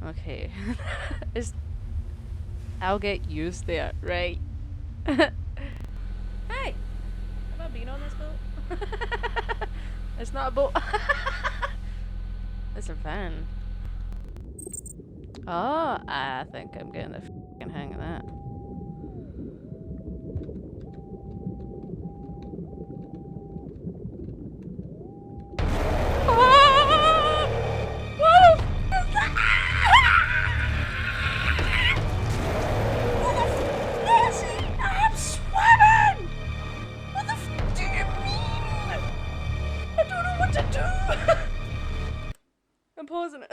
Okay. I'll get used to it, right? Hey! Have I been on this boat? It's not a boat. It's a van. Oh, I think I'm getting the f***ing hang of that. Ah! What the f*** is that? Nancy, I'm swimming! What the f*** do you mean? I don't know what to do. I'm pausing it.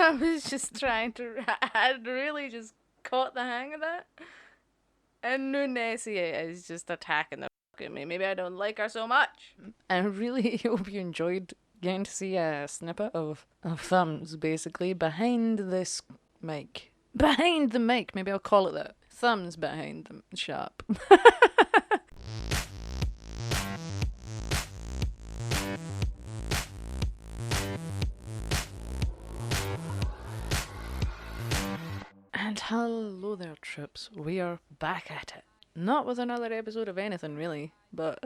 I was just trying to. I had really just caught the hang of that. And now Nessie is just attacking the fuck at me. Maybe I don't like her so much. I really hope you enjoyed getting to see a snippet of thumbs, basically, behind this mic. Behind the mic, maybe I'll call it that. Thumbs behind the shop. And hello there, troops. We are back at it. Not with another episode of anything, really, but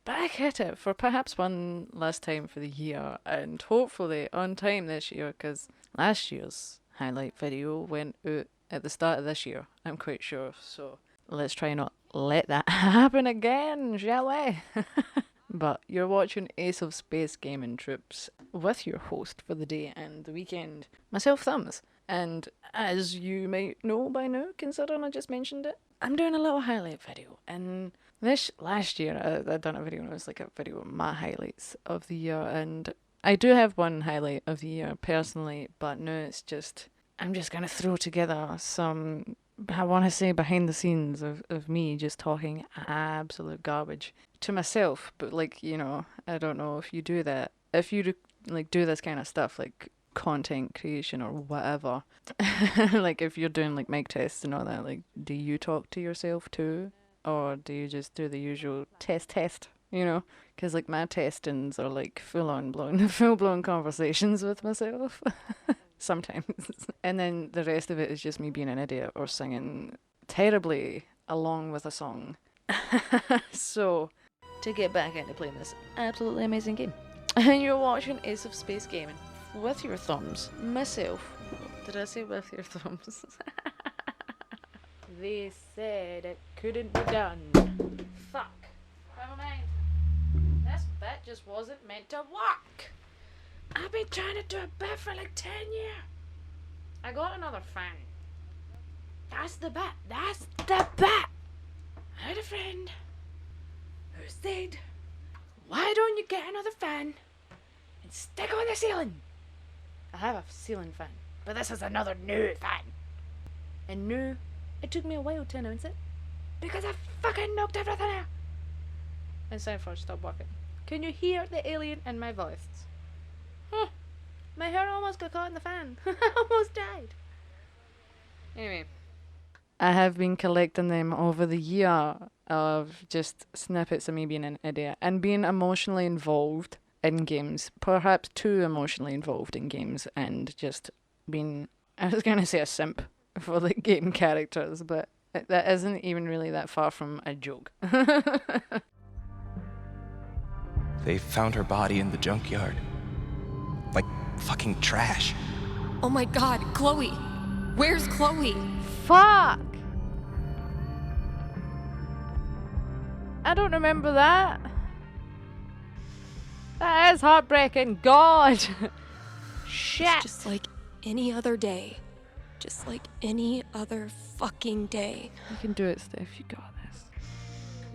back at it for perhaps one last time for the year, and hopefully on time this year, because last year's highlight video went out at the start of this year, I'm quite sure, so let's try not let that happen again, shall we? But you're watching Ace of Space Gaming, troops, with your host for the day and the weekend, myself, Thumbs. And as you might know by now, considering I just mentioned it, I'm doing a little highlight video. And last year, I done a video, and it was like a video of my highlights of the year. And I do have one highlight of the year personally, but now it's just, I'm just going to throw together some, I want to say behind the scenes of me just talking absolute garbage to myself. But like, you know, I don't know if you do that. If you do this kind of stuff, like content creation or whatever, like if you're doing like mic tests and all that, like do you talk to yourself too, or do you just do the usual test, you know? Because like my testings are like full blown conversations with myself sometimes, and then the rest of it is just me being an idiot or singing terribly along with a song. So to get back into playing this absolutely amazing game, and you're watching Ace of Space Gaming with your thumbs. Myself. Did I say with your thumbs? They said it couldn't be done. Fuck. Never mind. This bit just wasn't meant to work. I've been trying to do a bit for like 10 years. I got another fan. That's the bit. That's the bit. I had a friend who said, why don't you get another fan and stick on the ceiling? I have a ceiling fan, but this is another new fan. And new, it took me a while to announce it, because I fucking knocked everything out. And Soundforge stopped working. Can you hear the alien in my voice? Huh. My hair almost got caught in the fan. I almost died. Anyway, I have been collecting them over the year of just snippets of me being an idiot and being emotionally involved in games, perhaps too emotionally involved in games, and just being, I was going to say a simp for the game characters, but that isn't even really that far from a joke. They found her body in the junkyard. Like fucking trash. Oh my god, Chloe! Where's Chloe? Fuck! I don't remember that. That is heartbreaking. God! Shit! It's just like any other day. Just like any other fucking day. You can do it, Steph. You got this.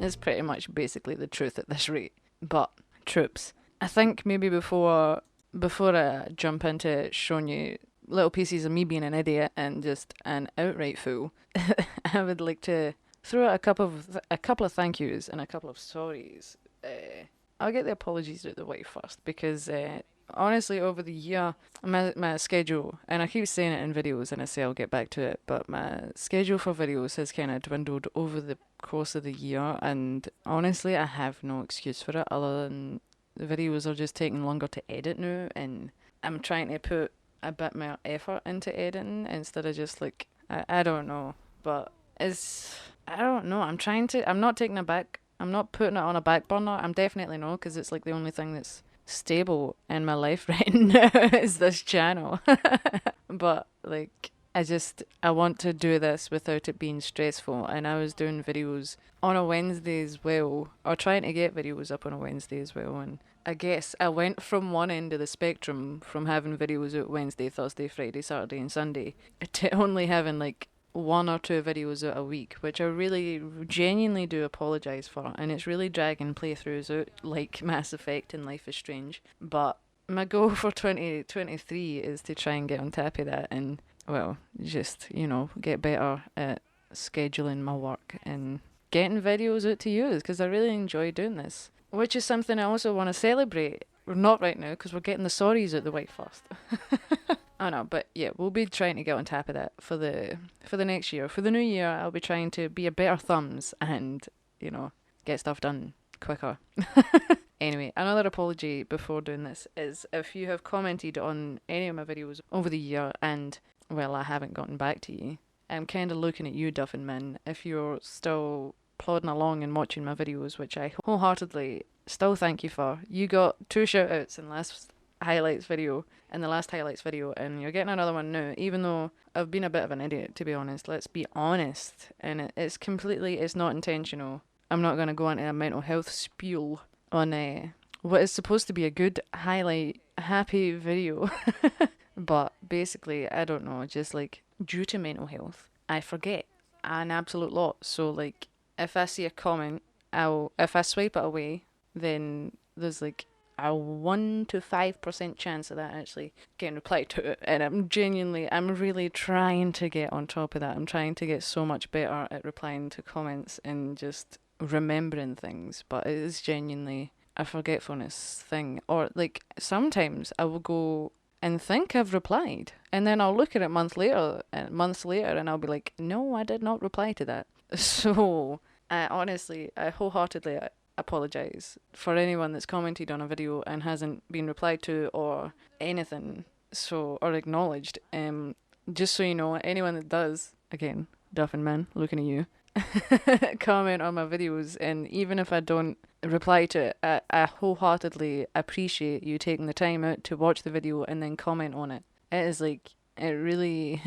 It's pretty much basically the truth at this rate. But, troops, I think maybe before I jump into showing you little pieces of me being an idiot and just an outright fool, I would like to throw out a couple of thank yous and a couple of sorries. I'll get the apologies out of the way first, because honestly, over the year, my schedule, and I keep saying it in videos, and I say I'll get back to it, but my schedule for videos has kind of dwindled over the course of the year, and honestly, I have no excuse for it other than the videos are just taking longer to edit now, and I'm trying to put a bit more effort into editing instead of just like I don't know, but it's I don't know. I'm not taking it back. I'm not putting it on a back burner. I'm definitely not, because it's like the only thing that's stable in my life right now is this channel. But like I want to do this without it being stressful, and I was doing videos on a Wednesday as well, or trying to get videos up on a Wednesday as well, and I guess I went from one end of the spectrum, from having videos out Wednesday, Thursday, Friday, Saturday and Sunday, to only having like one or two videos out a week, which I really genuinely do apologise for, and it's really dragging playthroughs out like Mass Effect and Life is Strange. But my goal for 2023 is to try and get on top of that, and well, just, get better at scheduling my work and getting videos out to you, because I really enjoy doing this. Which is something I also want to celebrate. We're not right now, because we're getting the sorries out the way first. I know, but yeah, we'll be trying to get on top of that for the next year. For the new year, I'll be trying to be a better thumbs and, get stuff done quicker. Anyway, another apology before doing this is if you have commented on any of my videos over the year and, well, I haven't gotten back to you. I'm kind of looking at you, Duffin Man, if you're still plodding along and watching my videos, which I wholeheartedly still thank you for. You got 2 shout outs in the last highlights video, and you're getting another one now, even though I've been a bit of an idiot, to be honest. Let's be honest. And it's not intentional. I'm not going to go into a mental health spiel on what is supposed to be a good highlight, happy video. But basically, I don't know, just like due to mental health, I forget an absolute lot. So like, if I see a comment, if I swipe it away, then there's like a 1 to 5% chance of that actually getting replied to it. And I'm really trying to get on top of that. I'm trying to get so much better at replying to comments and just remembering things. But it is genuinely a forgetfulness thing. Or like, sometimes I will go and think I've replied, and then I'll look at it months later, and I'll be like, no, I did not reply to that. So I wholeheartedly apologise for anyone that's commented on a video and hasn't been replied to or anything, or acknowledged. Just so you know, anyone that does, again, Duffin Man, looking at you, comment on my videos, and even if I don't reply to it, I wholeheartedly appreciate you taking the time out to watch the video and then comment on it. It is like, it really,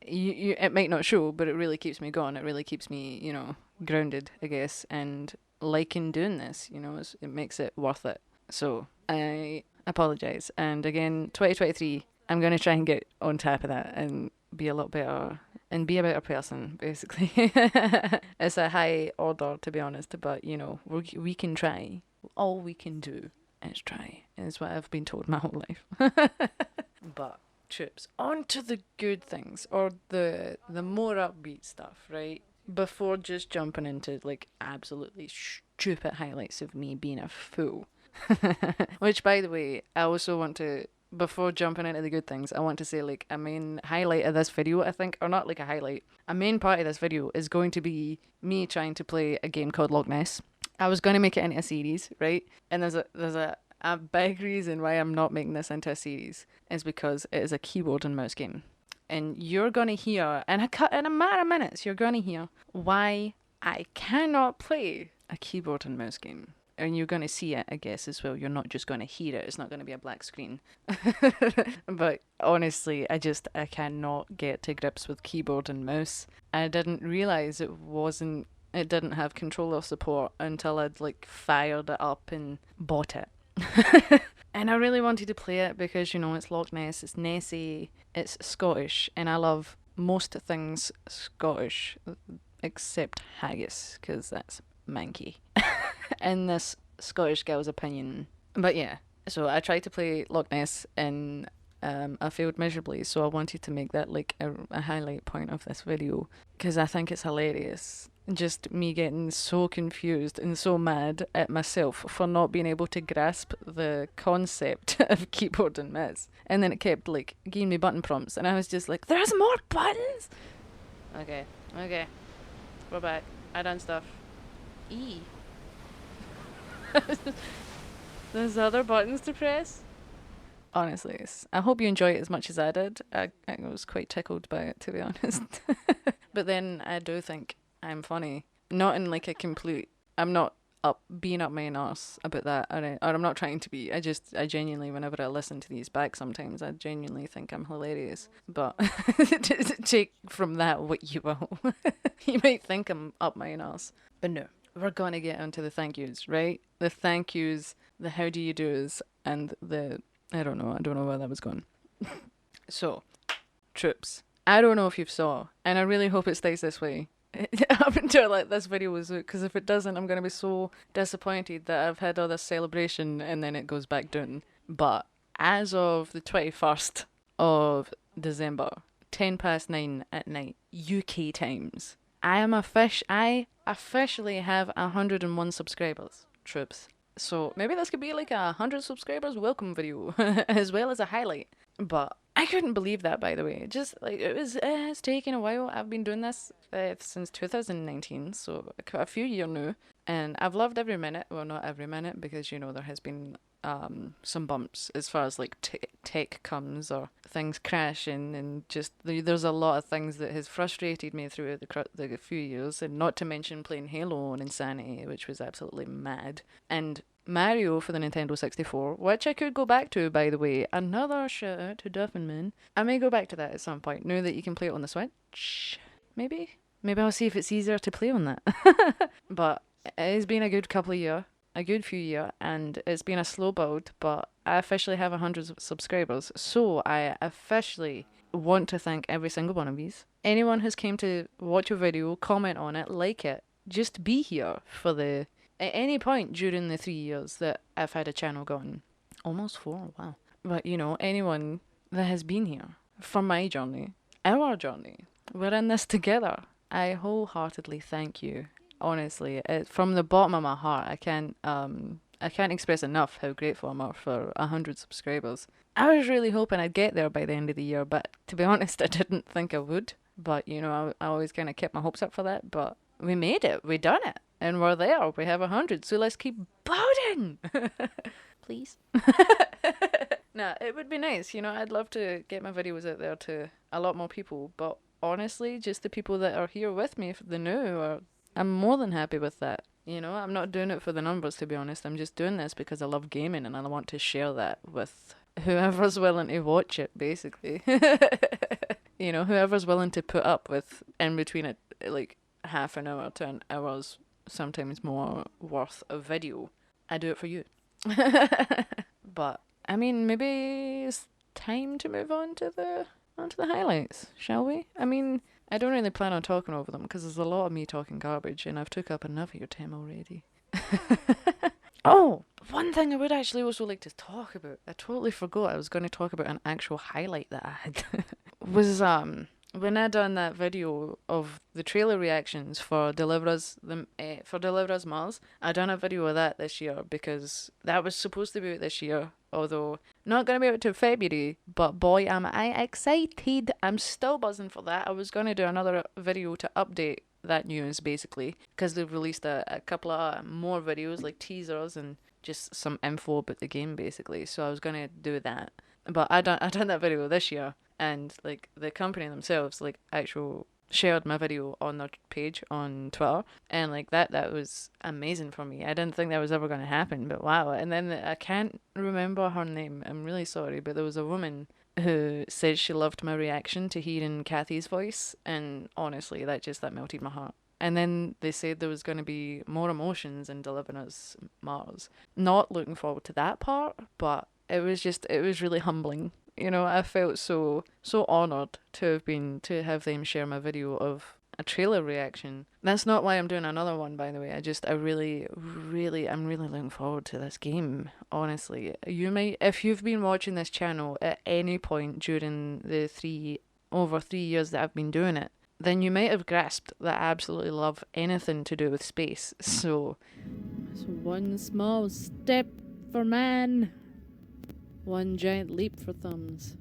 it might not show, but it really keeps me going. It really keeps me, grounded, I guess, and liking doing this, it makes it worth it. So I apologise, and again, 2023, I'm going to try and get on top of that and be a lot better and be a better person, basically. It's a high order, to be honest, but we can try. All we can do is try, is what I've been told my whole life. But trips on to the good things, or the more upbeat stuff, right? Before just jumping into like absolutely stupid highlights of me being a fool. Which, by the way, I also want to, before jumping into the good things, I want to say, like, a main highlight of this video, I think, or not like a highlight, a main part of this video is going to be me trying to play a game called Loch Ness. I was going to make it into a series, right? And there's a big reason why I'm not making this into a series is because it is a keyboard and mouse game. And you're going to hear, in a matter of minutes, you're going to hear why I cannot play a keyboard and mouse game. And you're going to see it, I guess, as well. You're not just going to hear it. It's not going to be a black screen. But honestly, I cannot get to grips with keyboard and mouse. I didn't realise it didn't have controller support until I'd like fired it up and bought it. And I really wanted to play it because, it's Loch Ness, it's Nessie, it's Scottish, and I love most things Scottish, except haggis, because that's manky. In this Scottish girl's opinion. But yeah, so I tried to play Loch Ness and I failed miserably, so I wanted to make that like a highlight point of this video, because I think it's hilarious. Just me getting so confused and so mad at myself for not being able to grasp the concept of keyboard and mouse. And then it kept like giving me button prompts, and I was just like, there's more buttons! Okay, we're back. I done stuff. E. There's other buttons to press? Honestly, I hope you enjoy it as much as I did. I was quite tickled by it, to be honest. But then I do think I'm funny. Not in like a complete... I'm not being up my own arse about that, or I'm not trying to be. I genuinely, whenever I listen to these back sometimes, I genuinely think I'm hilarious. But take from that what you will. You might think I'm up my own arse. But no, we're going to get onto the thank yous, right? The thank yous, the how do you do's, and the... I don't know where that was going. So, troops. I don't know if you saw, and I really hope it stays this way up until like this video was out, because if it doesn't, I'm going to be so disappointed that I've had all this celebration and then it goes back down. But as of the 21st of December, 9:10 at night, UK times, I officially have 101 subscribers, troops. So maybe this could be like a 100 subscribers welcome video, as well as a highlight. But I couldn't believe that, by the way. Just like it's taken a while. I've been doing this since 2019, so a few years now, and I've loved every minute. Well, not every minute, because there has been some bumps as far as like tech comes, or things crashing, and just there's a lot of things that has frustrated me through the few years, and not to mention playing Halo on Insanity, which was absolutely mad, and Mario for the Nintendo 64, which I could go back to, by the way. Another shout out to Duffenman. I may go back to that at some point, now that you can play it on the Switch. Maybe I'll see if it's easier to play on that. But it's been a good few years, and it's been a slow build, but I officially have 100 subscribers, so I officially want to thank every single one of these. Anyone who's came to watch a video, comment on it, like it, just be here at any point during the 3 years that I've had a channel going. Almost 4, wow. But anyone that has been here for my journey, our journey, we're in this together. I wholeheartedly thank you. Honestly, from the bottom of my heart, I can't express enough how grateful I'm for 100 subscribers. I was really hoping I'd get there by the end of the year, but to be honest, I didn't think I would. But I always kind of kept my hopes up for that. But we made it. We done it. And we're there. We have 100. So let's keep building. Please. Nah, it would be nice. I'd love to get my videos out there to a lot more people. But honestly, just the people that are here with me, the new, I'm more than happy with that. I'm not doing it for the numbers, to be honest. I'm just doing this because I love gaming and I want to share that with whoever's willing to watch it, basically. Whoever's willing to put up with in between it, like half an hour to an hour's sometimes more worth of video. I do it for you. But I mean, maybe it's time to move on to the highlights, shall we? I mean, I don't really plan on talking over them because there's a lot of me talking garbage, and I've took up enough of your time already. Oh, one thing I would actually also like to talk about. I totally forgot I was going to talk about an actual highlight that I had. Was when I done that video of the trailer reactions for Deliver Us Mars. I done a video of that this year because that was supposed to be out this year, although not going to be out till February, but boy am I excited. I'm still buzzing for that. I was going to do another video to update that news, basically, because they've released a couple of more videos, like teasers and just some info about the game, basically. So I was going to do that, but I done that video this year, and like the company themselves like actual shared my video on their page on Twitter, and like that was amazing for me. I didn't think that was ever going to happen, but wow. And then I can't remember her name, I'm really sorry, but there was a woman who said she loved my reaction to hearing Kathy's voice, and honestly that melted my heart. And then they said there was going to be more emotions in Delivering Us Mars. Not looking forward to that part, but it was really humbling. I felt so honoured to have them share my video of a trailer reaction. That's not why I'm doing another one, by the way. I'm really looking forward to this game, honestly. You might, if you've been watching this channel at any point during the over 3 years that I've been doing it, then you might have grasped that I absolutely love anything to do with space. So it's one small step for man, one giant leap for thumbs.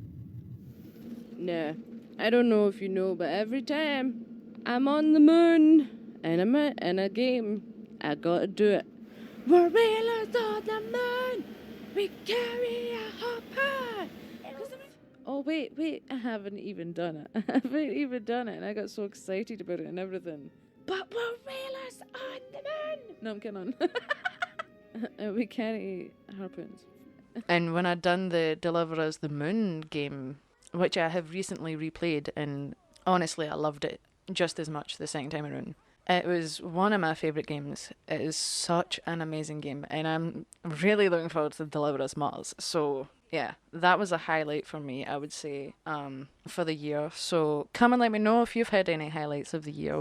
Nah, I don't know if you know, but every time I'm on the moon and I'm in a game, I gotta do it. We're wheelers on the moon, we carry a hopper. Oh, wait, I haven't even done it. I haven't even done it, and I got so excited about it and everything. But we're whalers on the moon! No, I'm kidding. We carry harpoons. And when I'd done the Deliver Us the Moon game, which I have recently replayed, and honestly, I loved it just as much the second time around. It was one of my favourite games. It is such an amazing game, and I'm really looking forward to Deliver Us Mars. So, yeah, that was a highlight for me, I would say, for the year. So, come and let me know if you've had any highlights of the year.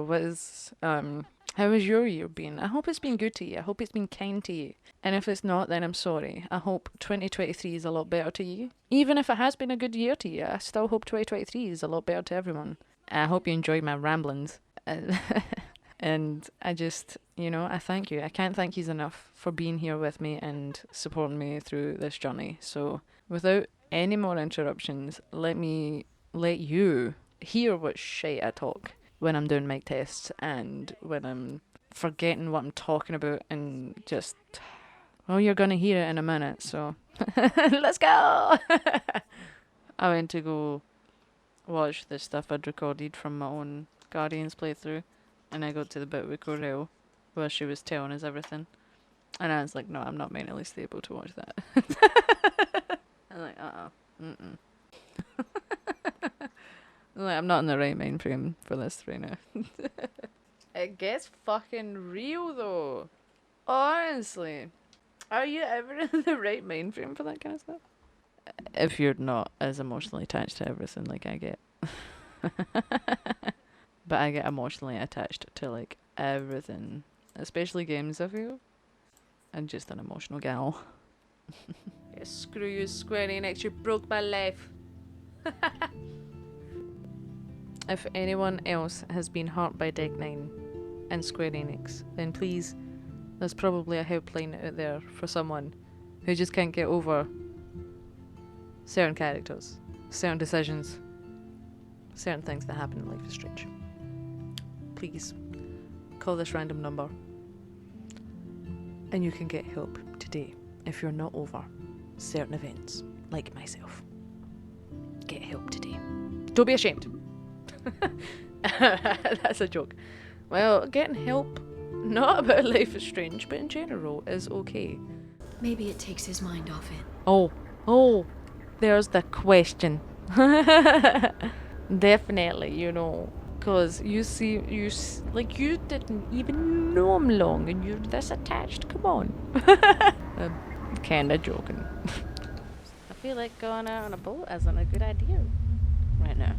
How has your year been? I hope it's been good to you. I hope it's been kind to you. And if it's not, then I'm sorry. I hope 2023 is a lot better to you. Even if it has been a good year to you, I still hope 2023 is a lot better to everyone. I hope you enjoyed my ramblings. And I just, I thank you. I can't thank you enough for being here with me and supporting me through this journey. So without any more interruptions, let me let you hear what shit I talk when I'm doing mic tests and when I'm forgetting what I'm talking about and just, well, you're going to hear it in a minute. So let's go. I went to go watch the stuff I'd recorded from my own Guardians playthrough. And I got to the bit with Corel where she was telling us everything. And I was like, no, I'm not mentally stable to watch that. I'm like, mm-mm. I'm like, I'm not in the right mind frame for this right now. It gets fucking real though. Honestly. Are you ever in the right mind frame for that kind of stuff? If you're not as emotionally attached to everything like I get. But I get emotionally attached to like everything, especially games, I feel. I'm just an emotional gal. Yeah, screw you, Square Enix, you broke my life. If anyone else has been hurt by Deck 9 and Square Enix, then please, there's probably a helpline out there for someone who just can't get over certain characters, certain decisions, certain things that happen in Life is Strange. Please call this random number and you can get help today if you're not over certain events like myself. Get help today. Don't be ashamed. That's a joke. Well, getting help, not about Life is Strange, but in general, is okay. Maybe it takes his mind off it. Oh, there's the question. Definitely, Because you didn't even know him long and you're this attached. Come on. I'm kinda joking. I feel like going out on a boat isn't a good idea right now.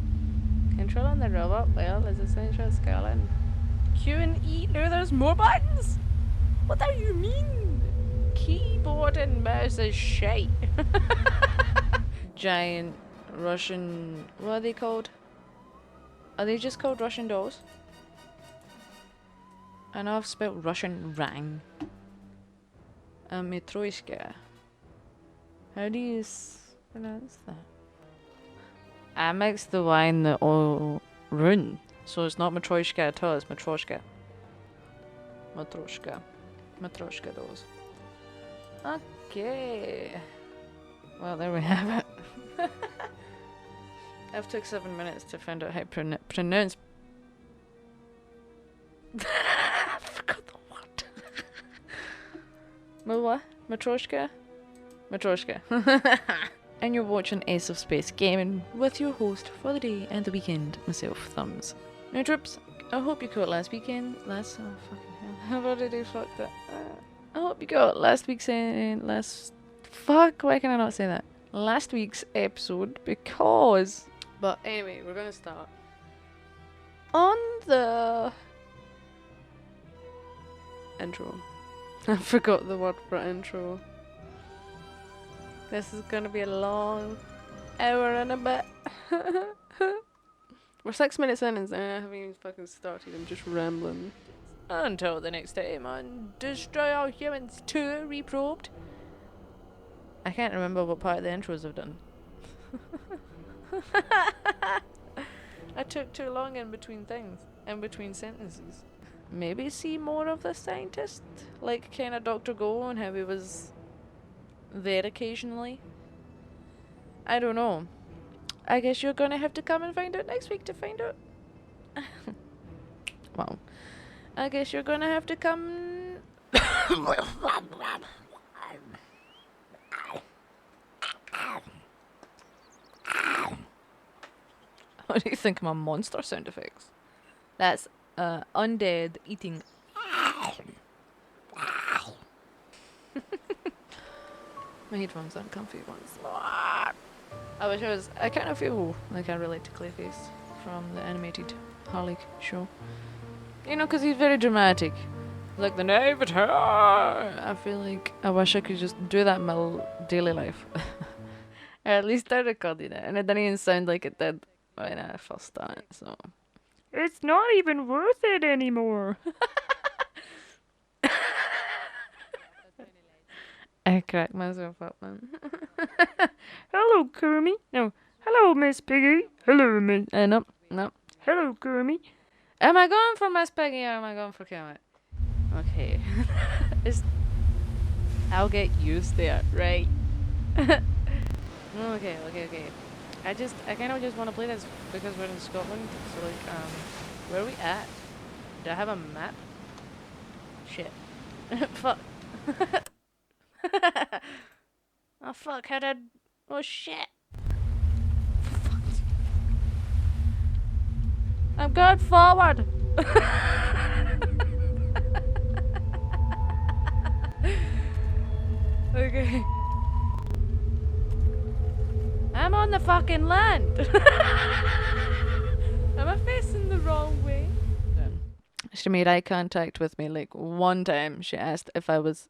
Controlling the robot well is essential skill and Q and E. No, there's more buttons! What do you mean? Keyboard and mouse is shite. Giant Russian... What are they called? Are they just called Russian dolls? I know I've spelled Russian wrong. Matryoshka. How do you pronounce that? I mixed the Y and the O rune. So it's not Matryoshka at all, it's Matroshka. Matroshka dolls. Okay. Well, there we have it. I've took 7 minutes to find out how to pronounce. I forgot the word. What? Matroshka? Matroshka. And you're watching Ace of Space Gaming with your host for the day and the weekend, myself, Thumbs. Now, Trips, I hope you caught last weekend. Oh, fucking hell. I've already fucked it. I hope you got last week's. Fuck, why can I not say that? Last week's episode because. But anyway, we're gonna start. On the intro. I forgot the word for intro. This is gonna be a long hour and a bit. We're 6 minutes in and I haven't even fucking started. I'm just rambling. Until the next time on Destroy All Humans 2 Reprobed. I can't remember what part of the intros I've done. I took too long in between things, in between sentences. Maybe see more of the scientist, like kind of Dr. Go and how he was there occasionally. I don't know. I guess you're gonna have to come and find out next week to find out. Well, I guess you're gonna have to come. What do you think of my monster sound effects? That's undead eating. My headphones aren't comfy ones. I wish I was. I kind of feel like I relate to Clayface from the animated Harley show. You know, because he's very dramatic. Like the Navitor. I feel like I wish I could just do that in my daily life. Or at least I recorded it, and it didn't even sound like it did when I first done it. So it's not even worth it anymore. I cracked myself up, man. Hello, Kermit. No. Hello, Miss Piggy. Hello, Miss. No, no. Hello, Kermit. Am I going for Miss Piggy or am I going for Kermit? Okay. I'll get used to it, right? Okay. I kind of just want to play this because we're in Scotland. So, like, where are we at? Do I have a map? Shit. Fuck. Oh fuck, how did... Oh shit. I'm going forward. Okay. I'm on the fucking land. Am I facing the wrong way? She made eye contact with me like one time. She asked if I was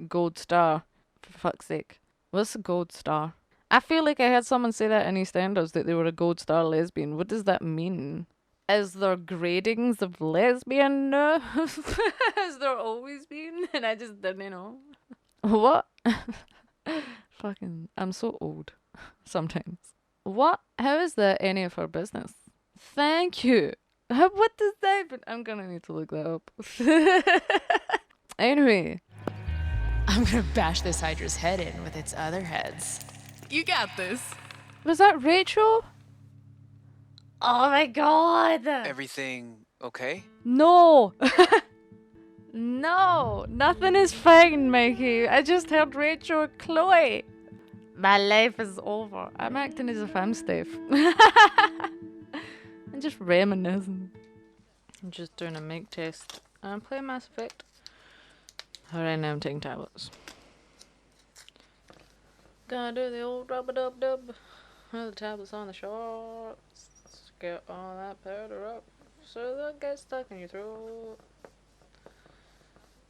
gold star. For fuck's sake. What's a gold star? I feel like I had someone say that in EastEnders that they were a gold star lesbian. What does that mean? Is there gradings of lesbian now? Has there always been? And I just didn't know. What? Fucking, I'm so old. Sometimes. What? How is that any of our business? Thank you. What does that even? I'm gonna need to look that up. Anyway. I'm gonna bash this Hydra's head in with its other heads. You got this. Was that Rachel? Oh my god. Everything okay? No. No. Nothing is fine, Mikey. I just heard Rachel and Chloe. My life is over. I'm acting as if I'm Steph. I'm just reminiscing. I'm just doing a mic test. I'm playing Mass Effect. Alright, now I'm taking tablets. Gonna do the old rub-a-dub-dub. The tablets on the shorts. Get all that powder up so they'll get stuck in your throat.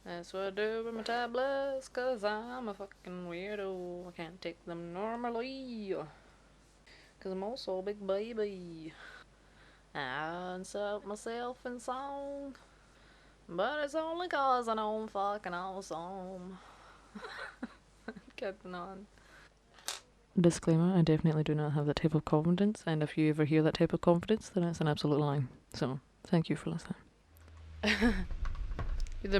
That's what I do with my tablets, cause I'm a fucking weirdo. I can't take them normally. Cause I'm also a big baby. I insult myself in song. But it's only cause I know I'm fucking awesome. Keeping on. Disclaimer, I definitely do not have that type of confidence, and if you ever hear that type of confidence, then it's an absolute lie. So, thank you for listening. the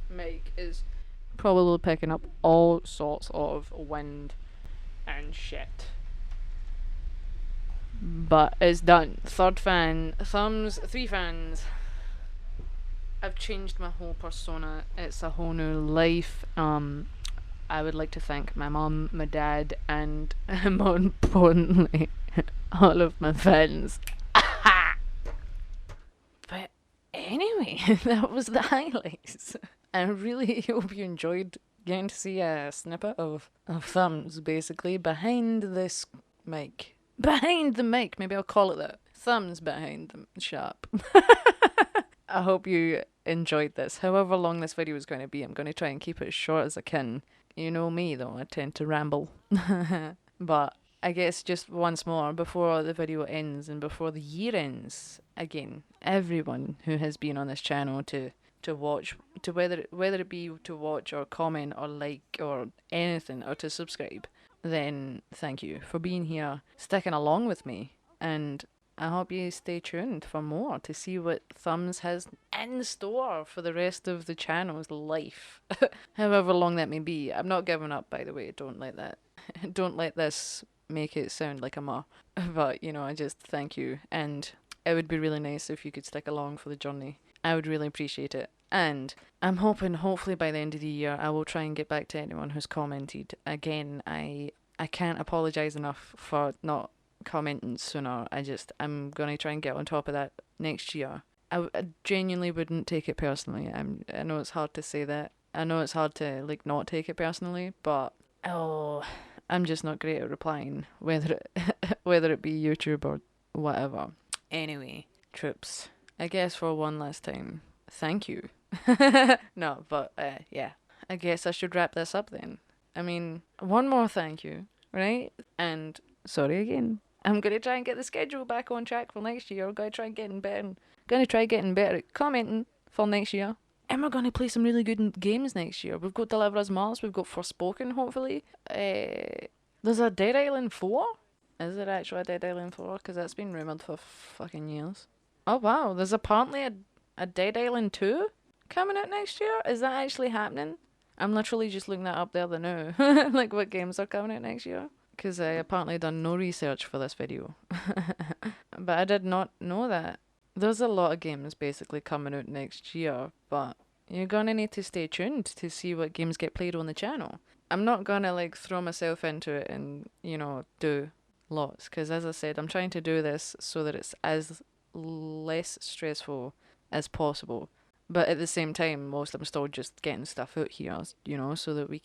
mic is probably picking up all sorts of wind and shit. But it's done. Third fan, thumbs, 3 fans. I've changed my whole persona. It's a whole new life. I would like to thank my mum, my dad, and more importantly, all of my fans. But anyway, that was the highlights. I really hope you enjoyed getting to see a snippet of thumbs, basically, behind this mic. Behind the mic, maybe I'll call it that. Thumbs behind the sharp. I hope you enjoyed this. However long this video is going to be, I'm going to try and keep it as short as I can. You know me though, I tend to ramble. But I guess just once more, before the video ends and before the year ends, again, everyone who has been on this channel to watch, to whether it be to watch or comment or like or anything, or to subscribe, then thank you for being here, sticking along with me, and I hope you stay tuned for more to see what Thumbs has in store for the rest of the channel's life. However long that may be. I'm not giving up, by the way, don't let that don't let this make it sound like I'm a, but you know, I just thank you, and it would be really nice if you could stick along for the journey. I would really appreciate it. And I'm hoping, hopefully by the end of the year, I will try and get back to anyone who's commented. Again, I can't apologise enough for not commenting sooner. I'm going to try and get on top of that next year. I genuinely wouldn't take it personally. I know it's hard to say that. I know it's hard to like not take it personally, but I'm just not great at replying, whether it be YouTube or whatever. Anyway, troops, I guess for one last time, thank you. No, but yeah, I guess I should wrap this up then. I mean, one more thank you, right? And sorry again. I'm gonna try and get the schedule back on track for next year. I'm gonna try getting better at commenting for next year. And we're gonna play some really good games next year. We've got Deliver Us Mars, we've got Forspoken, hopefully. There's a Dead Island 4? Is there actually a Dead Island 4? Because that's been rumoured for fucking years. Oh wow, there's apparently a Dead Island 2 coming out next year? Is that actually happening? I'm literally just looking that up the other now. Like what games are coming out next year? Because I apparently done no research for this video. But I did not know that. There's a lot of games basically coming out next year, but you're gonna need to stay tuned to see what games get played on the channel. I'm not gonna like throw myself into it and, you know, do lots, because as I said, I'm trying to do this so that it's as less stressful as possible. But at the same time, most I'm still just getting stuff out here, you know, so that I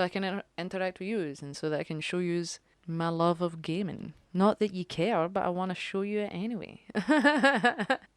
can interact with yous, and so that I can show yous my love of gaming. Not that you care, but I want to show you it anyway.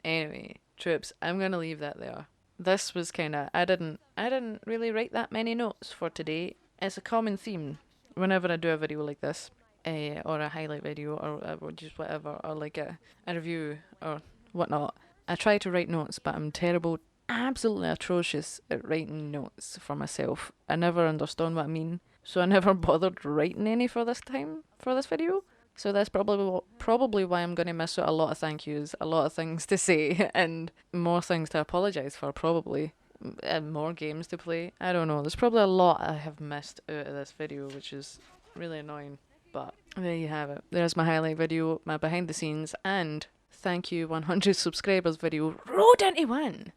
Anyway, troops, I'm gonna leave that there. This was I didn't really write that many notes for today. It's a common theme whenever I do a video like this, or a highlight video, or just whatever, or like a review or whatnot. I try to write notes, but I'm terrible, absolutely atrocious at writing notes for myself. I never understand what I mean, so I never bothered writing any for this video. So that's probably why I'm going to miss out a lot of thank yous, a lot of things to say, and more things to apologise for, probably. And more games to play. I don't know. There's probably a lot I have missed out of this video, which is really annoying. But there you have it. There's my highlight video, my behind the scenes, and thank you 100 subscribers video rolled into one.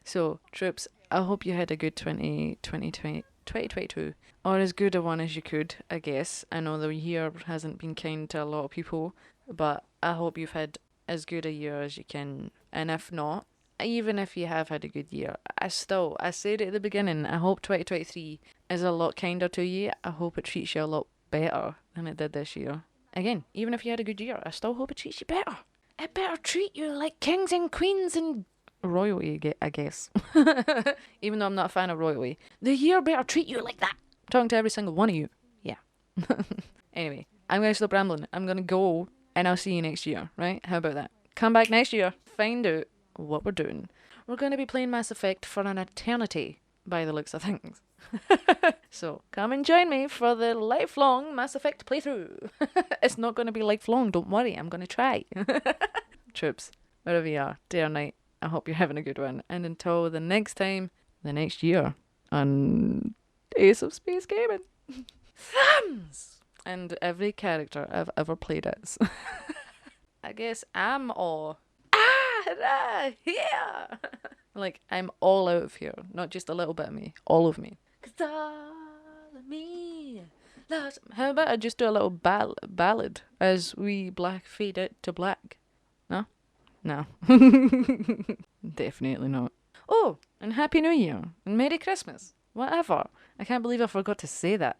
So, troops, I hope you had a good 2022, or as good a one as you could, I guess. I know the year hasn't been kind to a lot of people, but I hope you've had as good a year as you can. And if not, even if you have had a good year, I said it at the beginning, I hope 2023 is a lot kinder to you. I hope it treats you a lot better than it did this year. Again, even if you had a good year, I still hope it treats you better. It better treat you like kings and queens and royalty, I guess. Even though I'm not a fan of royalty, the year better treat you like that. I'm talking to every single one of you. Yeah. Anyway, I'm going to stop rambling. I'm going to go, and I'll see you next year, right? How about that? Come back next year, find out what we're doing. We're going to be playing Mass Effect for an eternity, by the looks of things. So, come and join me for the lifelong Mass Effect playthrough. It's not going to be lifelong, don't worry, I'm going to try. Troops, wherever you are, day or night, I hope you're having a good one. And until the next time, the next year, on Ace of Space Gaming. Thumbs! And every character I've ever played as. I guess I'm all... here! Like, I'm all out of here. Not just a little bit of me. All of me. 'Cause all of me... How about I just do a little ballad as we fade out to black? No? No. Definitely not. Oh, and Happy New Year. And Merry Christmas. Whatever. I can't believe I forgot to say that.